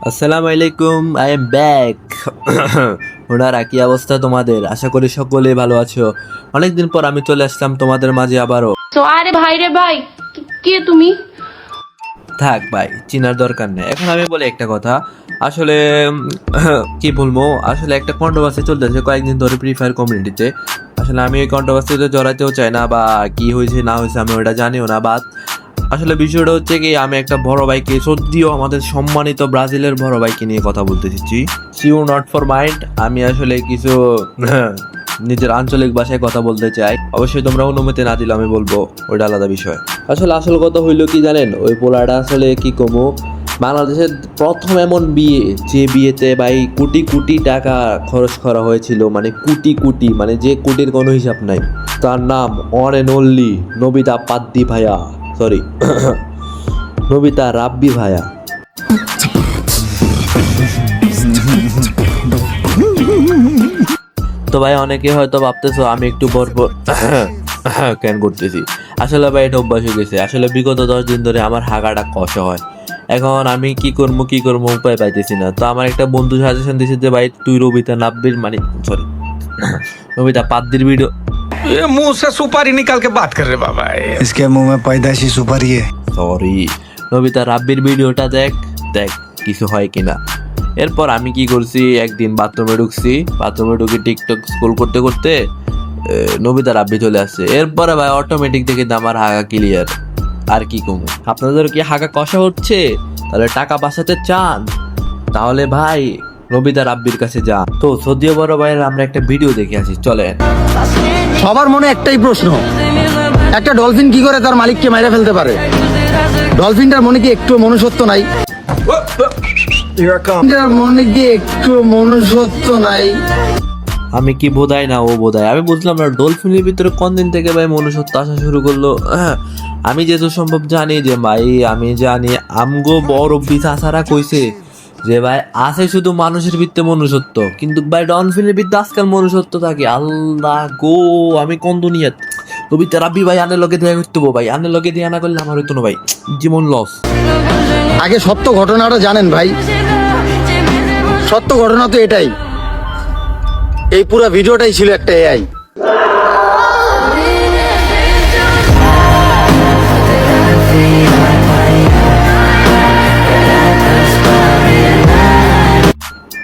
আসসালামু আলাইকুম, I am back. ওনারা কি অবস্থা তোমাদের? আশা করি সকলেই ভালো আছো। অনেকদিন পর আমি চলে আসলাম তোমাদের মাঝে আবারও। তো আরে ভাই রে ভাই, কে তুমি? থাক ভাই, চিনার দরকার নেই। এখন আমি বলি একটা কথা। আসলে কি বলবো, আসলে একটা কন্ট্রোভার্সি চলতেছে কয়েকদিন ধরে ফ্রি ফায়ার কমিউনিটিতে। আসলে আমি এই কন্ট্রোভার্সিতে জড়াতেও চাই না, বা কি হয়েছে না হয়েছে আমি ওটা জানিও না। বাট আসলে বিষয়টা হচ্ছে কি, আমি একটা বড় ভাইকে, সত্যিও আমাদের সম্মানিত ব্রাজিলের বড় ভাইকে নিয়ে কথা বলতে চাচ্ছি। সিউ নট ফর মাইন্ড। আমি আসলে কিছু নিজের আঞ্চলিক ভাষায় কথা বলতে চাই। অবশ্যই তোমরা অনুমতি না দিলে আমি বলবো, ওইটা আলাদা বিষয়। আসলে আসল কথা হইলো কি জানেন, ওই পোলাটা আসলে কি কমো, বাংলাদেশের প্রথম এমন বিয়ে, যে বিয়েতে ভাই কোটি কোটি টাকা খরচ করা হয়েছিল, মানে কোটি কোটি, মানে যে কোটির কোনো হিসাব নাই। তার নাম অন এন্ড অনলি নবিতা পাদ্দি ভাইয়া, সরি নবিতা রাব্বি ভাইয়া। তো ভাই অনেকে হয়তো ভাবতেছো আমি একটু বরবর কেন করতেছি। আসলে ভাই এটা অভ্যাস হয়ে গেছে। আসলে বিগত 10 দিন ধরে আমার হাগাটা কষা হয়। এখন আমি কি করবো উপায় পাইতেছি না। তো আমার একটা বন্ধু সাজেশন দিয়েছে যে ভাই তুই রবিতা নাব্বির, মানে সরি নবিতা পাদ্দির ভিডিও। ये मुंह से सुपारी निकाल के बात कर रहे बाबा। इसके मुंह में पैदाइशी सुपारी है। সরি, নবিতা রাব্বির ভিডিওটা দেখ দেখ কিছু হয় কিনা। এরপর আমি কি করছি, একদিন বাথরুমে ঢুকে টিকটক স্ক্রল করতে করতে নবিতা রাব্বি চলে আসছে। এরপরে ভাই অটোমেটিক দেখে আমার হাগা ক্লিয়ার। আর কি কমু, আপনাদের কি হাগা কষা হচ্ছে? তাহলে টাকা বাঁচাতে চান, তাহলে ভাই নবিতা রাব্বির কাছে যান। তো সৌদিও বড় ভাইয়ের আমরা একটা ভিডিও দেখে আসি, চলেন। সবার মনে একটাই প্রশ্ন, একটা ডলফিন কি করে তার মালিককে মেরে ফেলতে পারে? ডলফিনটার মনে কি একটু মনুষ্যত্ব নাই? ডলফিনটার মনে কি একটু মনুষ্যত্ব নাই? আমি কি বোধাই না ও বোধায়, আমি বুঝলাম না ডলফিনের ভিতরে কোন দিন থেকে ভাই মনুষ্যত্ব আসা শুরু করলো। আমি যেহেতু সম্ভব জানি যে ভাই, আমি জানি আমগো বড় বিছাছাড়া কইছে যে ভাই আছে শুধু মানুষের ভিত্তে মনুষ্যত্ব, কিন্তু ভাই ডলফিনের ভিত্তে আজকাল মনুষ্যত্ব থাকে। আল্লাহ গো, আমি কোন দুনিয়াত। নবিতা রাব্বি ভাই আনের লগে দেখা করতে ভাই, আনের লগে দেখা না করলে আমার হইতো না ভাই, জীবন লস। আগে সত্য ঘটনাটা জানেন ভাই, সত্য ঘটনা তো এটাই। এই পুরো ভিডিওটাই ছিল একটা এআই।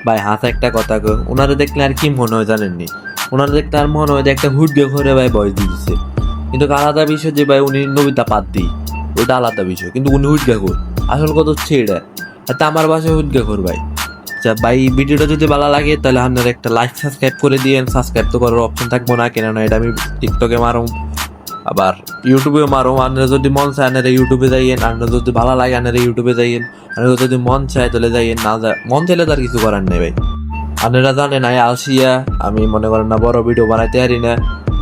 ভাই হাতে একটা কথা কো, ওনারা দেখলে আর কি মনে হয় জানেননি? ওনারা দেখতে আর মনে হয় যে একটা হুডগে ঘরে ভাই বয়স দিয়েছে। কিন্তু আলাদা বিষয় যে ভাই উনি নবিতা পাদ্দি, ওটা আলাদা বিষয়, কিন্তু উনি হুডগে ঘর। আসল কথা হচ্ছে এটা। তা আমার বাসায় হুডগে ঘর ভাই। আচ্ছা ভাই, ভিডিওটা যদি ভালো লাগে তাহলে আপনারা একটা লাইক সাবস্ক্রাইব করে দিয়েন। সাবস্ক্রাইব তো করার অপশন থাকবো না, কেননা এটা আমি টিকটকে মারুম, আবার ইউটিউবে মারুম। আপনারা যদি মন চায় আপনারা ইউটিউবে যাইয়েন, আপনারা যদি ভালো লাগে আপনারা ইউটিউবে যাইয়েন, আপনারা যদি মন চায় তাহলে যাইয়েন, না যায় মন চাইলে তার কিছু করার নেই ভাই। আপনারা জানেন আমি আলসিয়া, আমি মনে করেন না বড় ভিডিও বানাইতে পারি না।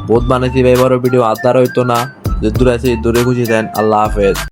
বহুত বানাইছি ভাই বড় ভিডিও, আর দ্বারা হইতো না। যে দূরে আছে দূরে খুশি দেন। আল্লাহ হাফেজ।